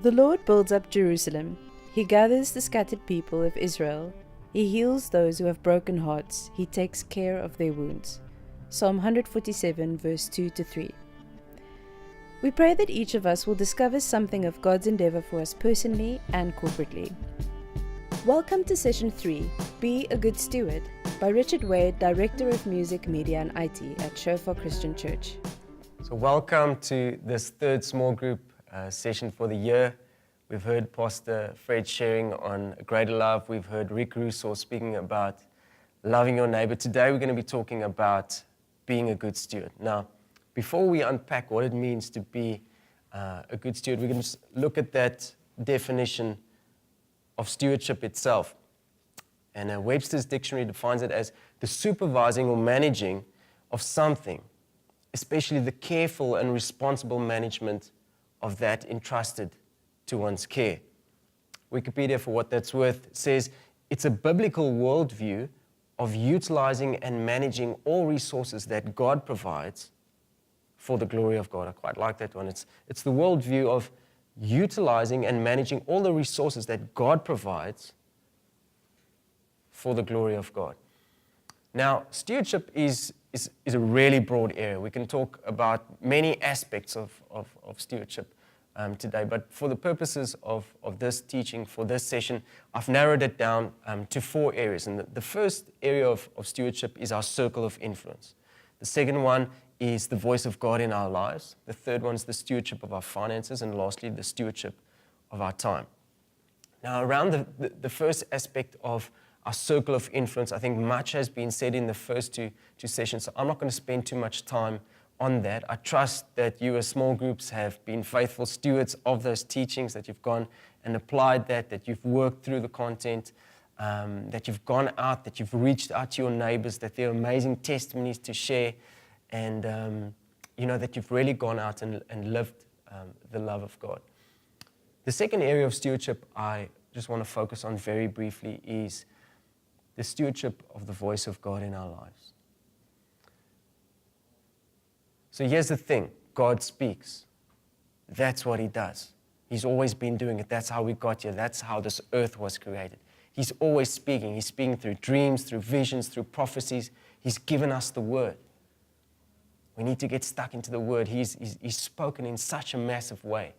The Lord builds up Jerusalem. He gathers the scattered people of Israel. He heals those who have broken hearts. He takes care of their wounds. Psalm 147, verse 2 to 3. We pray that each of us will discover something of God's endeavor for us personally and corporately. Welcome to Session 3, Be a Good Steward, by Richard Wade, Director of Music, Media and IT at Shofar Christian Church. So welcome to this third small group session for the year. We've heard Pastor Fred sharing on greater love. We've heard Rick Russo speaking about loving your neighbor. Today we're going to be talking about being a good steward. Now, before we unpack what it means to be a good steward, we're going to look at that definition of stewardship itself. And Webster's dictionary defines it as the supervising or managing of something, especially the careful and responsible management of that entrusted to one's care. Wikipedia, for what that's worth, says it's a biblical worldview of utilizing and managing all resources that God provides for the glory of God. I quite like that one. It's the worldview of utilizing and managing all the resources that God provides for the glory of God. Now, stewardship is a really broad area. We can talk about many aspects of stewardship today, but for the purposes of this teaching, for this session, I've narrowed it down to 4 areas. And the first area of stewardship is our circle of influence. The second one is the voice of God in our lives. The third one is the stewardship of our finances. And lastly, the stewardship of our time. Now, around the first aspect of our circle of influence, I think much has been said in the first two sessions, so I'm not going to spend too much time on that. I trust that you as small groups have been faithful stewards of those teachings, that you've gone and applied that you've worked through the content, that you've gone out, that you've reached out to your neighbors, that there are amazing testimonies to share, and that you've really gone out and lived the love of God. The second area of stewardship I just want to focus on very briefly is the stewardship of the voice of God in our lives. So here's the thing, God speaks. That's what He does. He's always been doing it. That's how we got here. That's how this earth was created. He's always speaking. He's speaking through dreams, through visions, through prophecies. He's given us the Word. We need to get stuck into the Word. He's spoken in such a massive way.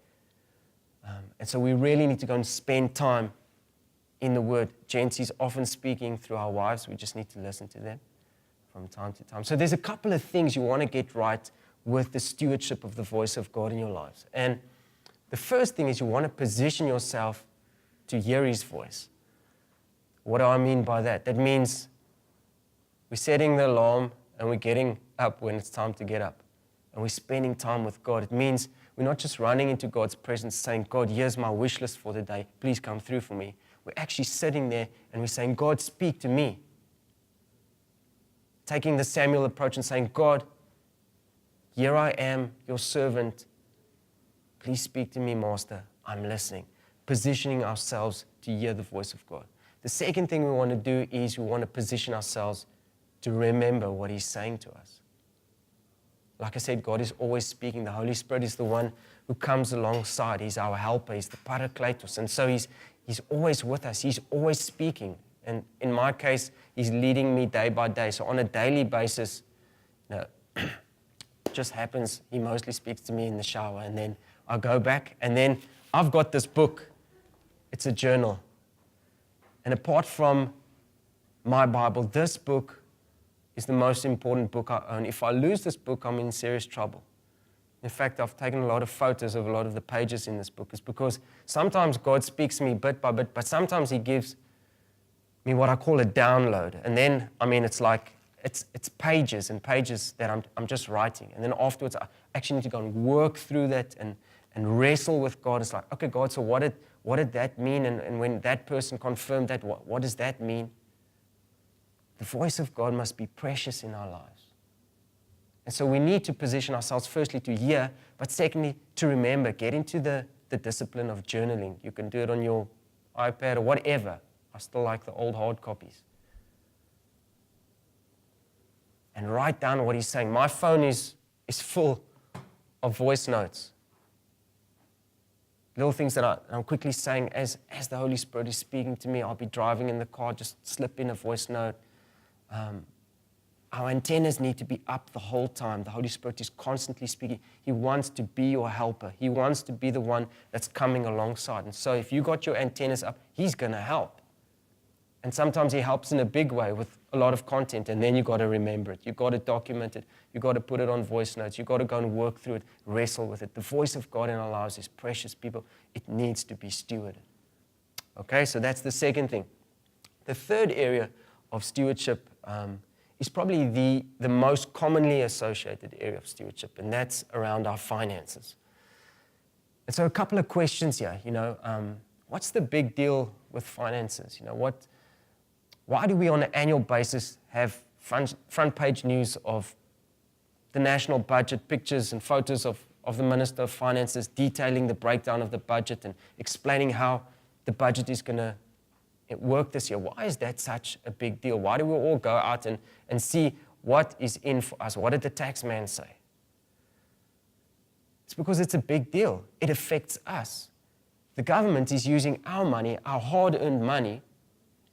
And so we really need to go and spend time in the Word. Gents, He's often speaking through our wives. We just need to listen to them from time to time. So there's a couple of things you want to get right with the stewardship of the voice of God in your lives. And the first thing is you want to position yourself to hear His voice. What do I mean by that? That means we're setting the alarm and we're getting up when it's time to get up. And we're spending time with God. It means we're not just running into God's presence saying, God, here's my wish list for the day. Please come through for me. We're actually sitting there and we're saying, God, speak to me. Taking the Samuel approach and saying, God, here I am, your servant. Please speak to me, Master. I'm listening. Positioning ourselves to hear the voice of God. The second thing we want to do is we want to position ourselves to remember what He's saying to us. Like I said, God is always speaking. The Holy Spirit is the one who comes alongside. He's our helper. He's the Parakletos. And so He's always with us. He's always speaking. And in my case, He's leading me day by day. So on a daily basis, it just happens, He mostly speaks to me in the shower. And then I go back. And then I've got this book. It's a journal. And apart from my Bible, this book is the most important book I own. If I lose this book, I'm in serious trouble. In fact, I've taken a lot of photos of a lot of the pages in this book. It's because sometimes God speaks to me bit by bit, but sometimes He gives me what I call a download. And then, it's like, it's pages and pages that I'm just writing. And then afterwards, I actually need to go and work through that and wrestle with God. It's like, okay, God, so what did that mean? And when that person confirmed that, what does that mean? The voice of God must be precious in our lives. And so we need to position ourselves firstly to hear, but secondly to remember. Get into the discipline of journaling. You can do it on your iPad or whatever. I still like the old hard copies. And write down what He's saying. My phone is full of voice notes. little things that I'm quickly saying as the Holy Spirit is speaking to me. I'll be driving in the car, just slip in a voice note. Our antennas need to be up the whole time. The Holy Spirit is constantly speaking. He wants to be your helper. He wants to be the one that's coming alongside. And so if you got your antennas up, He's going to help. And sometimes He helps in a big way with a lot of content, and then you got to remember it. You got to document it. You got to put it on voice notes. You got to go and work through it, wrestle with it. The voice of God in our lives is precious, people. It needs to be stewarded. Okay, so that's the second thing. The third area of stewardship is probably the most commonly associated area of stewardship, and that's around our finances. And so a couple of questions here, what's the big deal with finances? Why do we on an annual basis have front page news of the national budget, pictures and photos of the Minister of Finances detailing the breakdown of the budget and explaining how the budget is going to work this year? Why is that such a big deal? Why do we all go out and see what is in for us? What did the tax man say? It's because it's a big deal. It affects us. The government is using our money, our hard-earned money,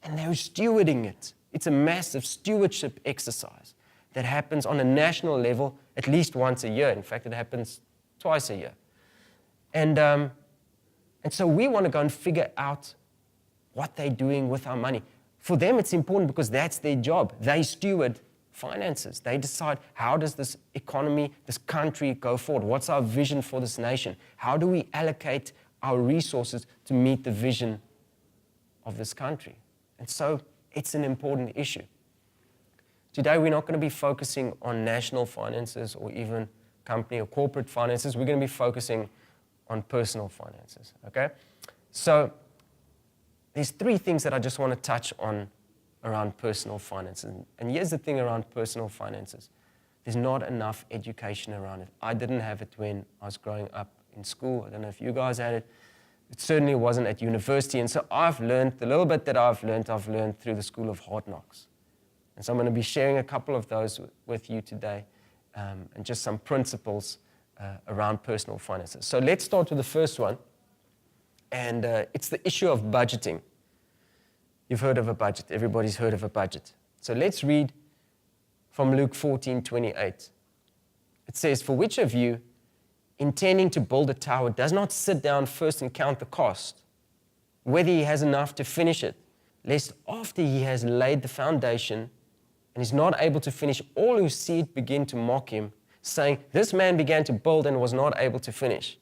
and they're stewarding it. It's a massive stewardship exercise that happens on a national level at least once a year. In fact, it happens twice a year. And so we want to go and figure out what they're doing with our money. For them, it's important because that's their job. They steward finances. They decide, how does this economy, this country go forward? What's our vision for this nation? How do we allocate our resources to meet the vision of this country? And so it's an important issue. Today, we're not going to be focusing on national finances or even company or corporate finances. We're going to be focusing on personal finances, okay? So there's three things that I just want to touch on around personal finances. And here's the thing around personal finances. There's not enough education around it. I didn't have it when I was growing up in school. I don't know if you guys had it. It certainly wasn't at university. And so I've learned, the little bit that I've learned through the School of Hard Knocks. And so I'm going to be sharing a couple of those with you today, and just some principles around personal finances. So let's start with the first one. And it's the issue of budgeting. You've heard of a budget. Everybody's heard of a budget. So let's read from Luke 14:28. It says, "For which of you, intending to build a tower, does not sit down first and count the cost, whether he has enough to finish it, lest after he has laid the foundation and is not able to finish, all who see it begin to mock him, saying, 'This man began to build and was not able to finish.'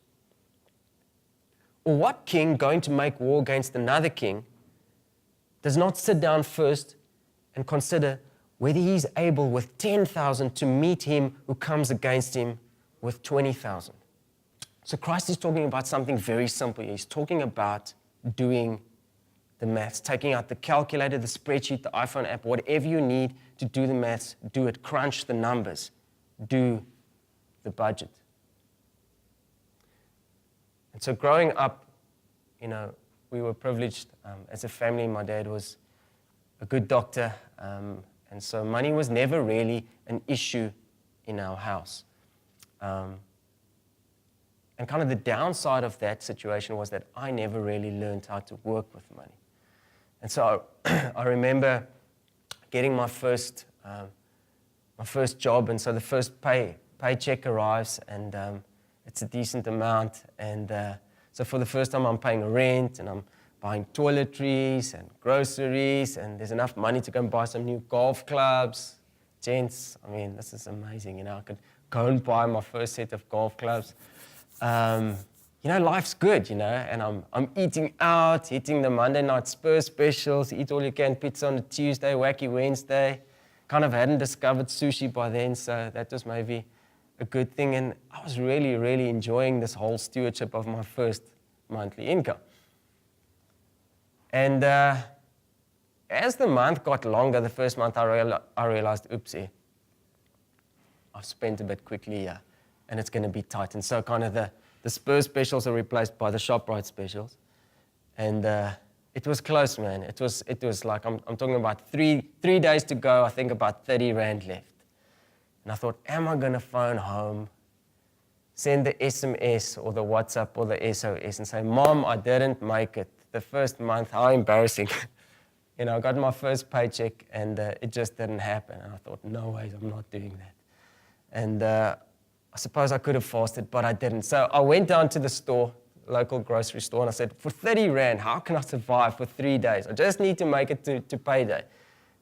Or what king going to make war against another king does not sit down first and consider whether he is able with 10,000 to meet him who comes against him with 20,000? So Christ is talking about something very simple. He's talking about doing the maths, taking out the calculator, the spreadsheet, the iPhone app, whatever you need to do the maths, do it, crunch the numbers, do the budget. And so growing up, we were privileged as a family. My dad was a good doctor, and so money was never really an issue in our house. And kind of the downside of that situation was that I never really learned how to work with money. And so I remember getting my first job, and so the first paycheck arrives, and it's a decent amount, and so for the first time I'm paying rent, and I'm buying toiletries and groceries, and there's enough money to go and buy some new golf clubs. Gents, this is amazing, I could go and buy my first set of golf clubs. Life's good, and I'm eating out, hitting the Monday night Spurs specials, eat all you can pizza on a Tuesday, wacky Wednesday. Kind of hadn't discovered sushi by then, so that was maybe a good thing. And I was really, really enjoying this whole stewardship of my first monthly income. And as the month got longer, the first month I realized, oopsie, I've spent a bit quickly here, and it's going to be tight. And so kind of the Spurs specials are replaced by the ShopRite specials. And it was close, man. It was like, I'm talking about three days to go, I think about 30 Rand left. And I thought, am I going to phone home, send the SMS or the WhatsApp or the SOS and say, Mom, I didn't make it. The first month, how embarrassing. I got my first paycheck and it just didn't happen. And I thought, no ways, I'm not doing that. And I suppose I could have fasted, but I didn't. So I went down to the store, local grocery store, and I said, for 30 Rand, how can I survive for 3 days? I just need to make it to payday.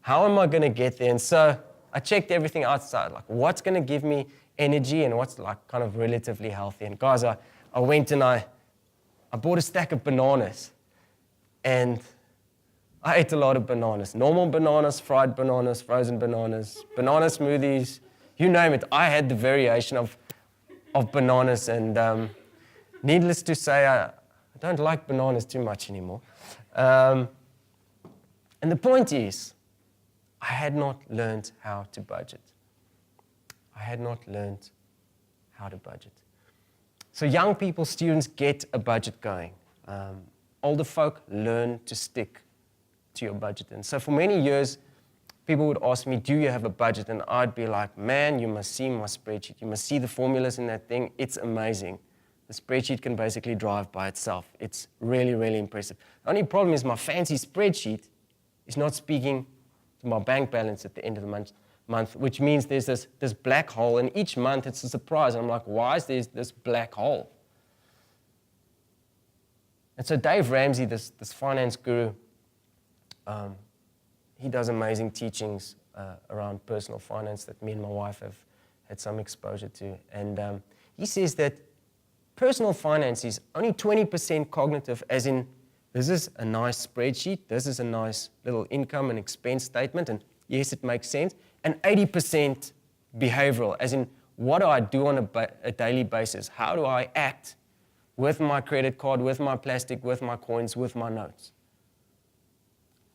How am I going to get there? And so I checked everything outside, like what's going to give me energy and what's like kind of relatively healthy. And guys, I went and I bought a stack of bananas. And I ate a lot of bananas. Normal bananas, fried bananas, frozen bananas, banana smoothies, you name it. I had the variation of bananas. And needless to say, I don't like bananas too much anymore. And the point is, I had not learned how to budget. I had not learned how to budget. So young people, students, get a budget going. Older folk, learn to stick to your budget. And so for many years, people would ask me, do you have a budget? And I'd be like, man, you must see my spreadsheet. You must see the formulas in that thing. It's amazing. The spreadsheet can basically drive by itself. It's really, really impressive. The only problem is my fancy spreadsheet is not speaking to my bank balance at the end of the month, which means there's this black hole, and each month it's a surprise. And I'm like, why is there this black hole? And so Dave Ramsey, this finance guru, he does amazing teachings around personal finance that me and my wife have had some exposure to. And he says that personal finance is only 20% cognitive, as in this is a nice spreadsheet, this is a nice little income and expense statement, and yes, it makes sense, and 80% behavioral, as in what do I do on a daily basis? How do I act with my credit card, with my plastic, with my coins, with my notes?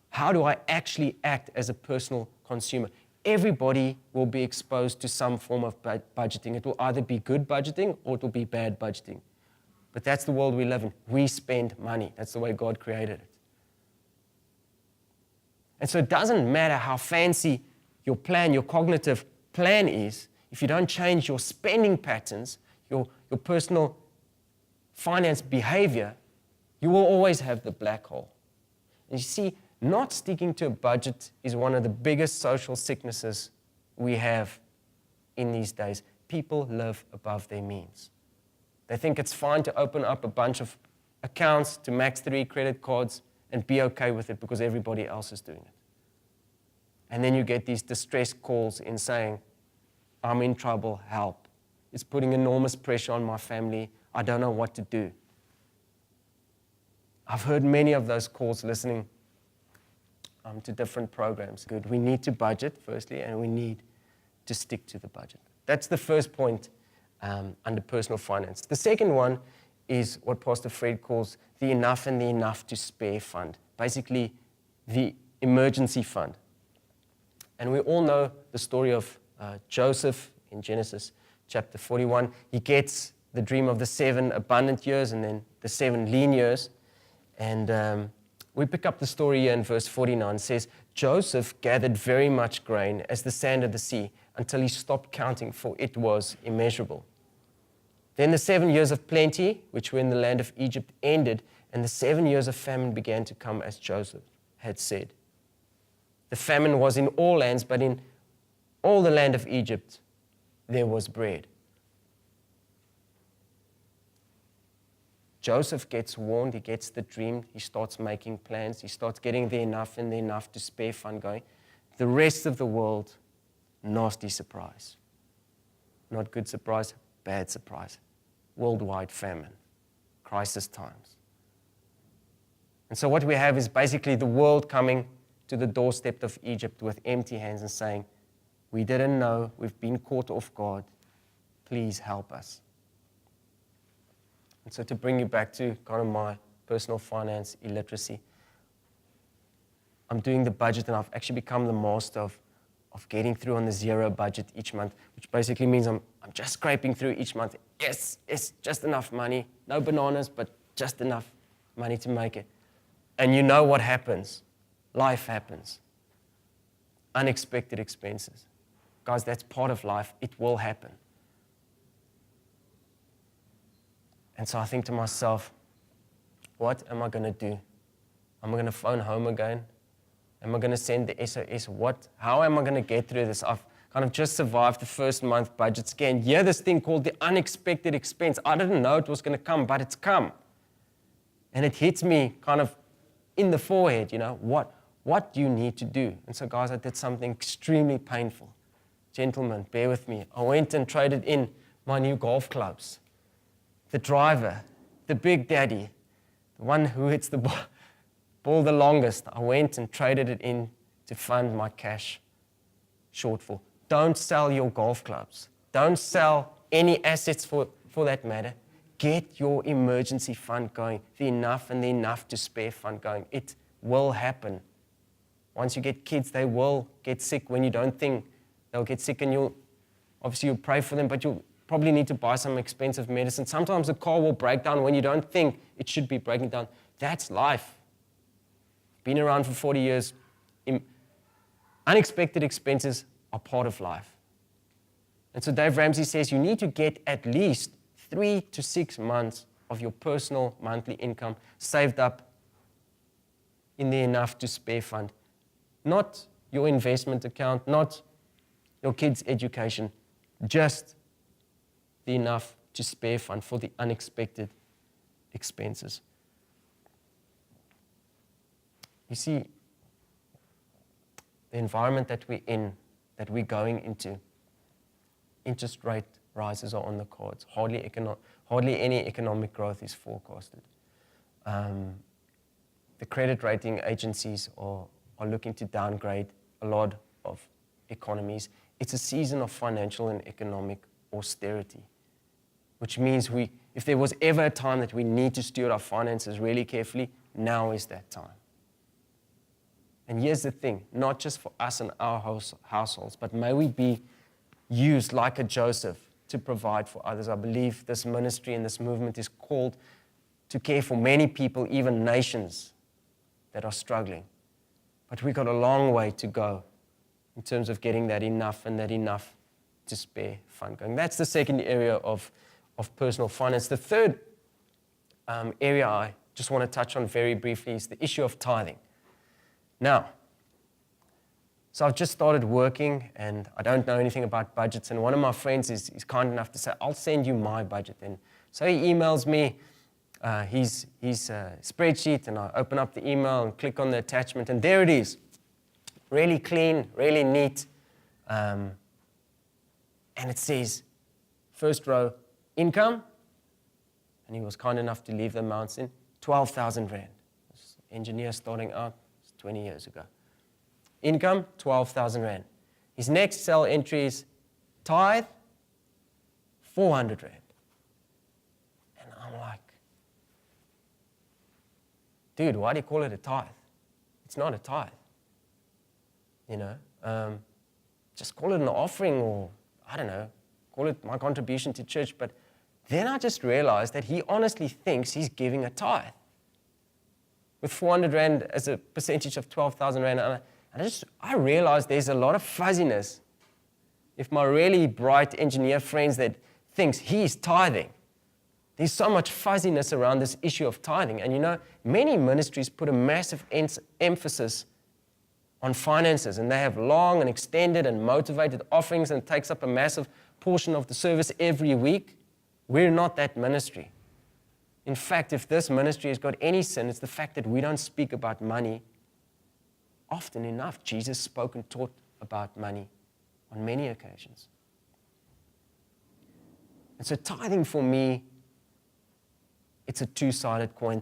How do I actually act as a personal consumer? Everybody will be exposed to some form of budgeting. It will either be good budgeting or it will be bad budgeting. But that's the world we live in. We spend money. That's the way God created it. And so it doesn't matter how fancy your plan, your cognitive plan is, if you don't change your spending patterns, your personal finance behavior, you will always have the black hole. And you see, not sticking to a budget is one of the biggest social sicknesses we have in these days. People live above their means. They think it's fine to open up a bunch of accounts to max 3 credit cards and be okay with it because everybody else is doing it. And then you get these distress calls in saying, I'm in trouble, help. It's putting enormous pressure on my family. I don't know what to do. I've heard many of those calls listening to different programs. Good. We need to budget, firstly, and we need to stick to the budget. That's the first point under personal finance. The second one is what Pastor Fred calls the enough and the enough to spare fund, basically the emergency fund. And we all know the story of Joseph in Genesis chapter 41. He gets the dream of the 7 abundant years and then the 7 lean years. And we pick up the story here in verse 49. It says, Joseph gathered very much grain as the sand of the sea until he stopped counting, for it was immeasurable. Then the 7 years of plenty, which were in the land of Egypt, ended, and the 7 years of famine began to come, as Joseph had said. The famine was in all lands, but in all the land of Egypt there was bread. Joseph gets warned, he gets the dream, he starts making plans, he starts getting the enough and the enough to spare fund going. The rest of the world, nasty surprise. Not good surprise, bad surprise. Worldwide famine, crisis times. And so what we have is basically the world coming to the doorstep of Egypt with empty hands and saying, we didn't know, we've been caught off guard, please help us. And so to bring you back to kind of my personal finance illiteracy, I'm doing the budget and I've actually become the master of getting through on the zero budget each month, which basically means I'm just scraping through each month. Yes, it's just enough money. No bananas, but just enough money to make it. And you know what happens. Life happens. Unexpected expenses. Guys, that's part of life. It will happen. And so I think to myself, what am I going to do? Am I going to phone home again? Am I going to send the SOS? How am I going to get through this? I've kind of just survived the first month budget scare. And this thing called the unexpected expense. I didn't know it was going to come, but it's come. And it hits me kind of in the forehead, what do you need to do? And so, guys, I did something extremely painful. Gentlemen, bear with me. I went and traded in my new golf clubs. The driver, the big daddy, the one who hits the ball the longest, I went and traded it in to fund my cash shortfall. Don't sell your golf clubs. Don't sell any assets for that matter. Get your emergency fund going, the enough and the enough to spare fund going. It will happen. Once you get kids, they will get sick when you don't think they'll get sick, and you'll pray for them, but you'll probably need to buy some expensive medicine. Sometimes a car will break down when you don't think it should be breaking down. That's life. Been around for 40 years. Unexpected expenses are part of life. And so Dave Ramsey says you need to get at least 3 to 6 months of your personal monthly income saved up in the enough to spare fund. Not your investment account, not your kids' education, just the enough to spare fund for the unexpected expenses. You see, the environment that we're in, that we're going into, interest rate rises are on the cards. Hardly any economic growth is forecasted. The credit rating agencies are looking to downgrade a lot of economies. It's a season of financial and economic austerity, which means if there was ever a time that we need to steward our finances really carefully, now is that time. And here's the thing, not just for us and our households, but may we be used like a Joseph to provide for others. I believe this ministry and this movement is called to care for many people, even nations that are struggling. But we've got a long way to go in terms of getting that enough and that enough to spare fund going. That's the second area of personal finance. The third area I just want to touch on very briefly is the issue of tithing. Now, so I've just started working and I don't know anything about budgets, and one of my friends is kind enough to say, I'll send you my budget. And so he emails me his spreadsheet, and I open up the email and click on the attachment, and there it is. Really clean, really neat. And it says, first row, income, and he was kind enough to leave the amounts in, 12,000 Rand. This engineer starting out 20 years ago. Income, 12,000 Rand. His next cell entry is tithe, 400 Rand. And I'm like, dude, why do you call it a tithe? It's not a tithe. Just call it an offering, or I don't know, call it my contribution to church. But then I just realized that he honestly thinks he's giving a tithe with 400 Rand as a percentage of 12,000 Rand. And I realized there's a lot of fuzziness. If my really bright engineer friends that thinks he's tithing, there's so much fuzziness around this issue of tithing. And many ministries put a massive emphasis on finances, and they have long and extended and motivated offerings, and it takes up a massive portion of the service every week. We're not that ministry. In fact, if this ministry has got any sin, it's the fact that we don't speak about money often enough. Jesus spoke and taught about money on many occasions. And so tithing for me, it's a two-sided coin.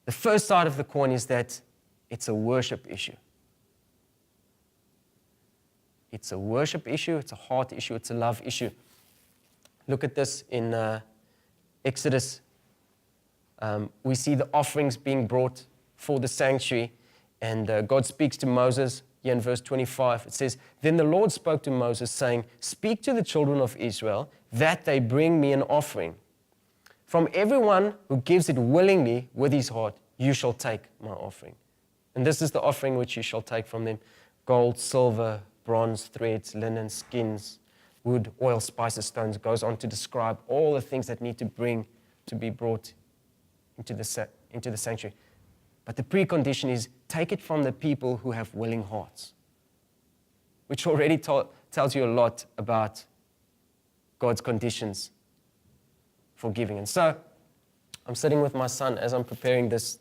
The first side of the coin is that it's a worship issue. It's a worship issue, it's a heart issue, it's a love issue. Look at this in Exodus. We see the offerings being brought for the sanctuary, and God speaks to Moses here in verse 25. It says, "Then the Lord spoke to Moses, saying, Speak to the children of Israel, that they bring me an offering. From everyone who gives it willingly with his heart, you shall take my offering. And this is the offering which you shall take from them: gold, silver, bronze, threads, linen, skins, wood, oil, spices, stones." Goes on to describe all the things that need to bring to be brought into the sanctuary. But the precondition is take it from the people who have willing hearts, which already tells you a lot about God's conditions for giving. And so I'm sitting with my son as I'm preparing this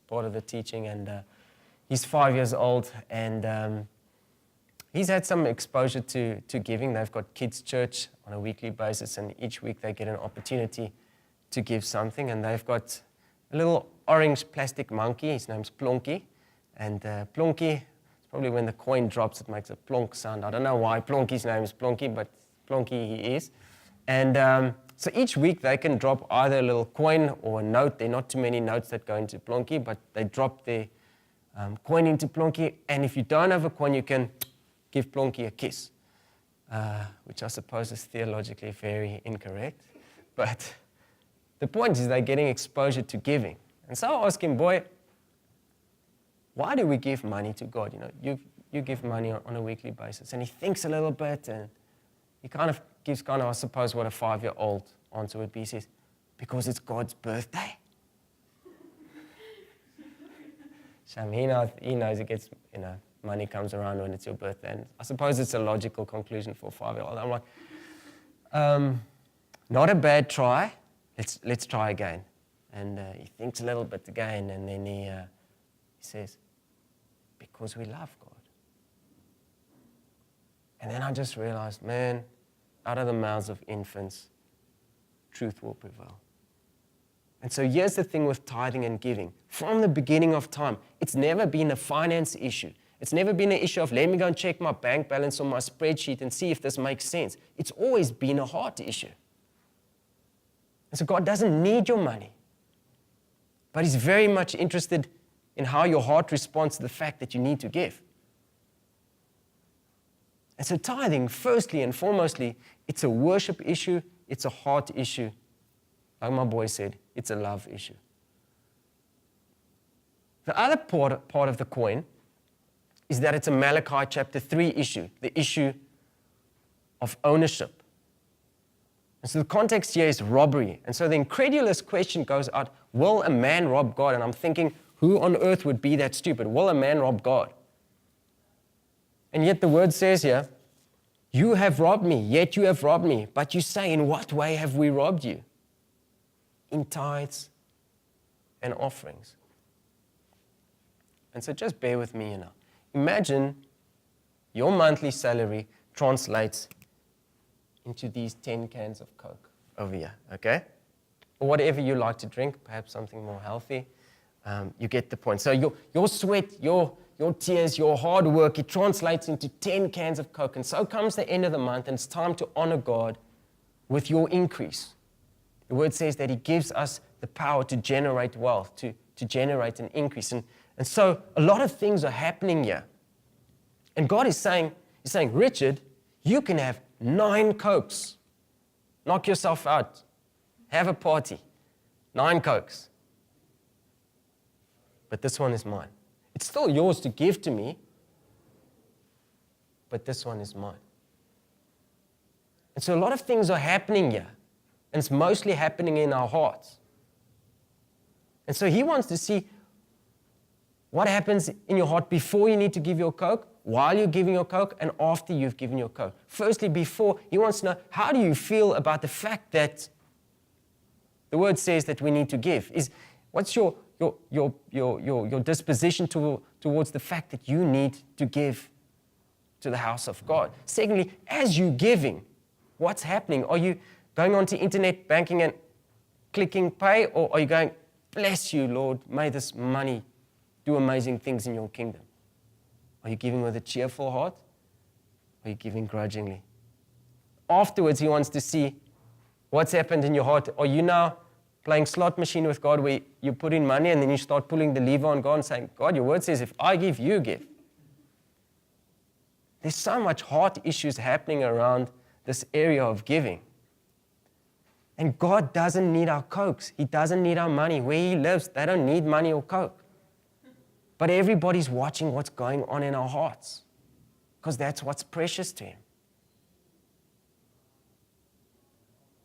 part of the teaching, and he's 5 years old, and he's had some exposure to giving. They've got kids' church on a weekly basis, and each week they get an opportunity to give something, and they've got a little orange plastic monkey. His name's Plonky, and Plonky, it's probably when the coin drops it makes a plonk sound. I don't know why Plonky's name is Plonky, but Plonky he is. And so each week they can drop either a little coin or a note. There are not too many notes that go into Plonky, but they drop their coin into Plonky, and if you don't have a coin, you can give Plonky a kiss, which I suppose is theologically very incorrect. But the point is they're getting exposure to giving. And so I asked him, boy, why do we give money to God? You give money on a weekly basis. And he thinks a little bit, and he gives I suppose, what a 5-year-old answer would be. He says, because it's God's birthday. Sham, he knows it gets, money comes around when it's your birthday. And I suppose it's a logical conclusion for a 5-year-old. I'm like, not a bad try. Let's try again. And he thinks a little bit again, and then he says, because we love God. And then I just realized, man, out of the mouths of infants, truth will prevail. And so here's the thing with tithing and giving. From the beginning of time, it's never been a finance issue. It's never been an issue of, let me go and check my bank balance on my spreadsheet and see if this makes sense. It's always been a heart issue. And so God doesn't need your money, but He's very much interested in how your heart responds to the fact that you need to give. And so tithing, firstly and foremostly, it's a worship issue, it's a heart issue. Like my boy said, it's a love issue. The other part of the coin is that it's a Malachi chapter 3 issue, the issue of ownership. And so the context here is robbery. And so the incredulous question goes out, will a man rob God? And I'm thinking, who on earth would be that stupid? Will a man rob God? And yet the word says here, you have robbed me, yet you have robbed me. But you say, in what way have we robbed you? In tithes and offerings. And so just bear with me, Imagine your monthly salary translates into these 10 cans of Coke over here, okay? Or whatever you like to drink, perhaps something more healthy. You get the point. So your sweat, your tears, your hard work, it translates into 10 cans of Coke. And so comes the end of the month, and it's time to honor God with your increase. The word says that He gives us the power to generate wealth, to generate an increase. And so a lot of things are happening here. And God is saying, Richard, you can have 9 Cokes. Knock yourself out. Have a party. 9 Cokes. But this one is mine. It's still yours to give to me, but this one is mine. And so a lot of things are happening here, and it's mostly happening in our hearts. And so He wants to see what happens in your heart before you need to give your Coke, while you're giving your Coke, and after you've given your Coke. Firstly, before, He wants to know, how do you feel about the fact that the word says that we need to give? What's your disposition towards the fact that you need to give to the house of God? Secondly, as you're giving, what's happening? Are you going onto internet banking and clicking pay, or are you going, bless you, Lord, may this money do amazing things in your kingdom? Are you giving with a cheerful heart? Or are you giving grudgingly? Afterwards, He wants to see what's happened in your heart. Are you now playing slot machine with God, where you put in money and then you start pulling the lever on God and saying, God, your word says, if I give, you give. There's so much heart issues happening around this area of giving. And God doesn't need our Cokes. He doesn't need our money. Where He lives, they don't need money or Coke. But everybody's watching what's going on in our hearts, because that's what's precious to Him.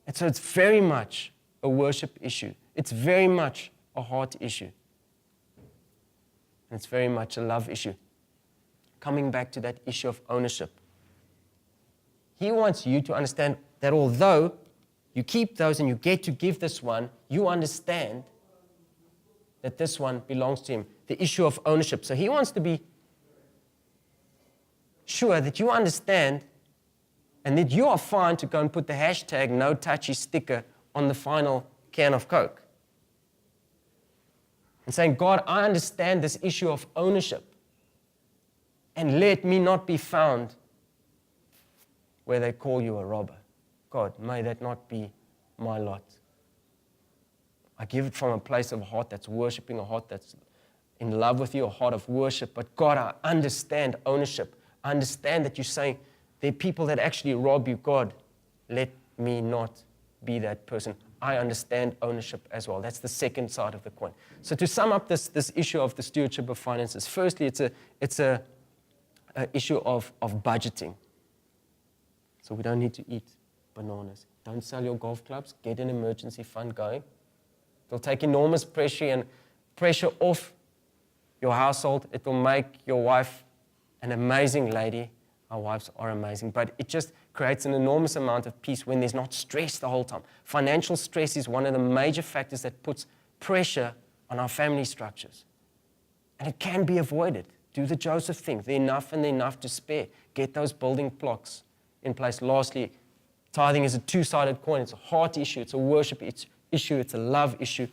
And so it's very much a worship issue. It's very much a heart issue. And it's very much a love issue. Coming back to that issue of ownership. He wants you to understand that although you keep those and you get to give this one, you understand that this one belongs to him. The issue of ownership. So he wants to be sure that you understand and that you are fine to go and put the hashtag no touchy sticker on the final can of Coke. And saying, God, I understand this issue of ownership. And let me not be found where they call you a robber. God, may that not be my lot. I give it from a place of a heart that's worshiping, a heart that's in love with you, a heart of worship. But God, I understand ownership. I understand that you're saying there are people that actually rob you. God, let me not be that person. I understand ownership as well. That's the second side of the coin. So to sum up this issue of the stewardship of finances, firstly, it's a issue of budgeting. So we don't need to eat bananas. Don't sell your golf clubs. Get an emergency fund going. It'll take enormous pressure off your household. It will make your wife an amazing lady. Our wives are amazing. But it just creates an enormous amount of peace when there's not stress the whole time. Financial stress is one of the major factors that puts pressure on our family structures. And it can be avoided. Do the Joseph thing. The enough and the enough to spare. Get those building blocks in place. Lastly, tithing is a two-sided coin. It's a heart issue. It's a worship issue. It's a love issue.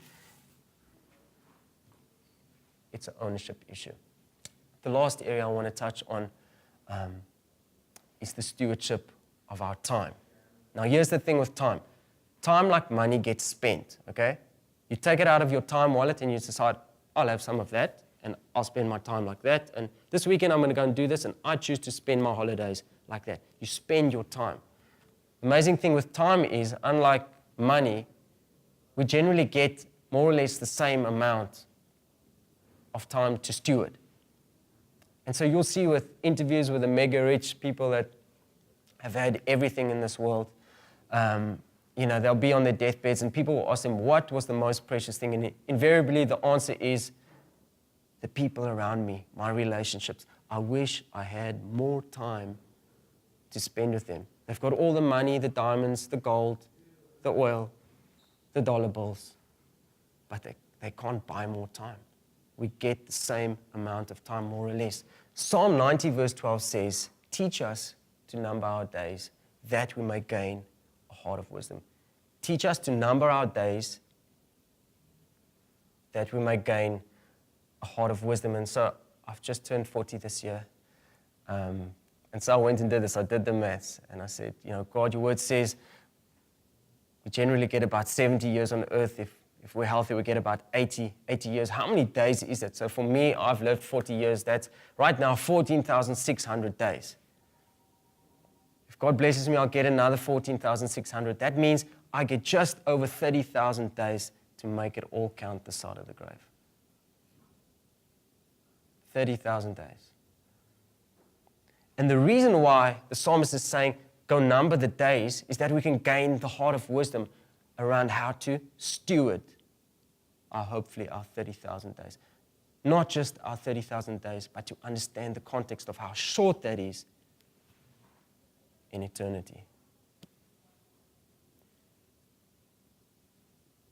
It's an ownership issue. The last area I want to touch on is the stewardship of our time. Now, here's the thing with time. Time, like money, gets spent, okay? You take it out of your time wallet and you decide, I'll have some of that and I'll spend my time like that. And this weekend I'm going to go and do this and I choose to spend my holidays like that. You spend your time. The amazing thing with time is, unlike money, we generally get more or less the same amount of time to steward. And so you'll see with interviews with the mega rich people that have had everything in this world, they'll be on their deathbeds and people will ask them, what was the most precious thing? And invariably the answer is the people around me, my relationships. I wish I had more time to spend with them. They've got all the money, the diamonds, the gold, the oil, the dollar bills, but they can't buy more time. We get the same amount of time, more or less. Psalm 90 verse 12 says, teach us to number our days, that we may gain a heart of wisdom. Teach us to number our days, that we may gain a heart of wisdom. And so I've just turned 40 this year. And so I went and did this. I did the maths. And I said, God, your word says we generally get about 70 years on earth. If we're healthy, we get about 80 years. How many days is it? So for me, I've lived 40 years. That's right now 14,600 days. If God blesses me, I'll get another 14,600. That means I get just over 30,000 days to make it all count this side of the grave. 30,000 days. And the reason why the psalmist is saying, go number the days, is that we can gain the heart of wisdom around how to steward hopefully our 30,000 days. Not just our 30,000 days, but to understand the context of how short that is in eternity.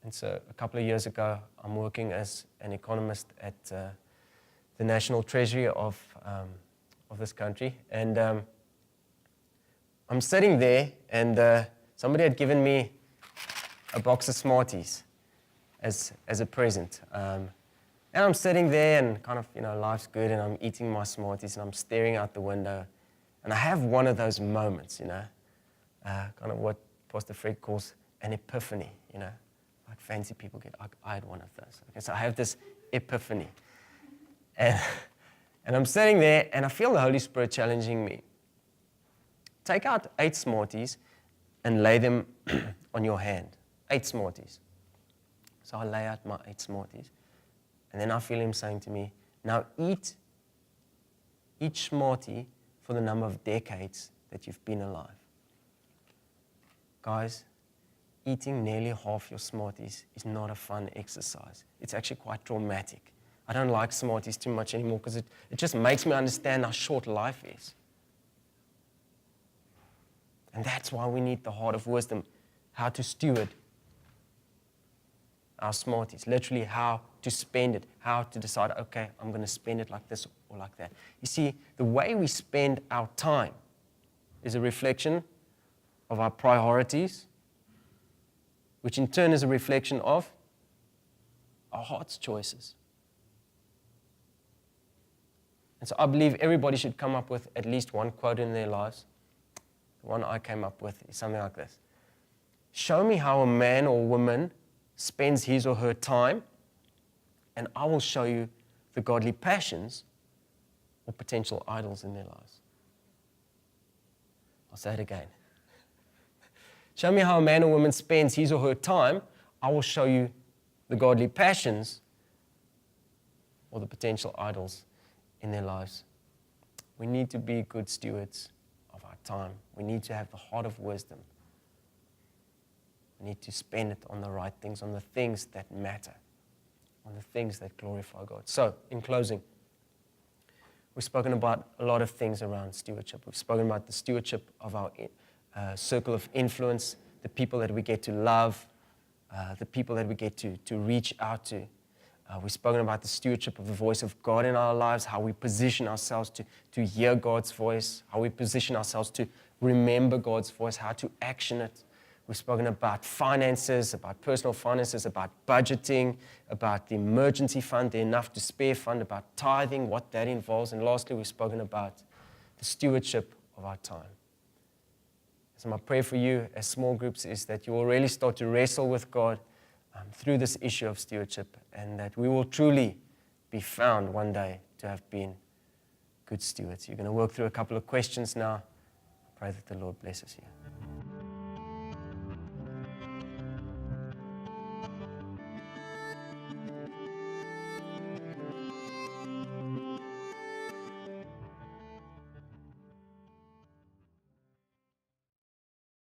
And so a couple of years ago, I'm working as an economist at the National Treasury of this country. And I'm sitting there, and somebody had given me a box of Smarties as a present. And I'm sitting there and kind of, life's good, and I'm eating my Smarties, and I'm staring out the window. And I have one of those moments, kind of what Pastor Fred calls an epiphany, like fancy people get. I had one of those. Okay, so I have this epiphany. And I'm sitting there, and I feel the Holy Spirit challenging me. Take out 8 Smarties and lay them on your hand. 8 Smarties. So I lay out my 8 Smarties. And then I feel him saying to me, now eat each Smartie for the number of decades that you've been alive. Guys, eating nearly half your Smarties is not a fun exercise. It's actually quite traumatic. I don't like Smarties too much anymore because it just makes me understand how short life is. And that's why we need the heart of wisdom, how to steward our Smarties, literally how to spend it, how to decide, okay, I'm going to spend it like this or like that. You see, the way we spend our time is a reflection of our priorities, which in turn is a reflection of our heart's choices. And so I believe everybody should come up with at least one quote in their lives. The one I came up with is something like this. Show me how a man or woman spends his or her time, and I will show you the godly passions or potential idols in their lives. I'll say it again. Show me how a man or woman spends his or her time, I will show you the godly passions or the potential idols in their lives. We need to be good stewards of our time. We need to have the heart of wisdom. We need to spend it on the right things, on the things that matter, on the things that glorify God. So, in closing, we've spoken about a lot of things around stewardship. We've spoken about the stewardship of our circle of influence, the people that we get to love, the people that we get to reach out to. We've spoken about the stewardship of the voice of God in our lives, how we position ourselves to hear God's voice, how we position ourselves to remember God's voice, how to action it. We've spoken about finances, about personal finances, about budgeting, about the emergency fund, the enough to spare fund, about tithing, what that involves. And lastly, we've spoken about the stewardship of our time. So my prayer for you as small groups is that you will really start to wrestle with God through this issue of stewardship, and that we will truly be found one day to have been good stewards. You're going to work through a couple of questions now. I pray that the Lord blesses you.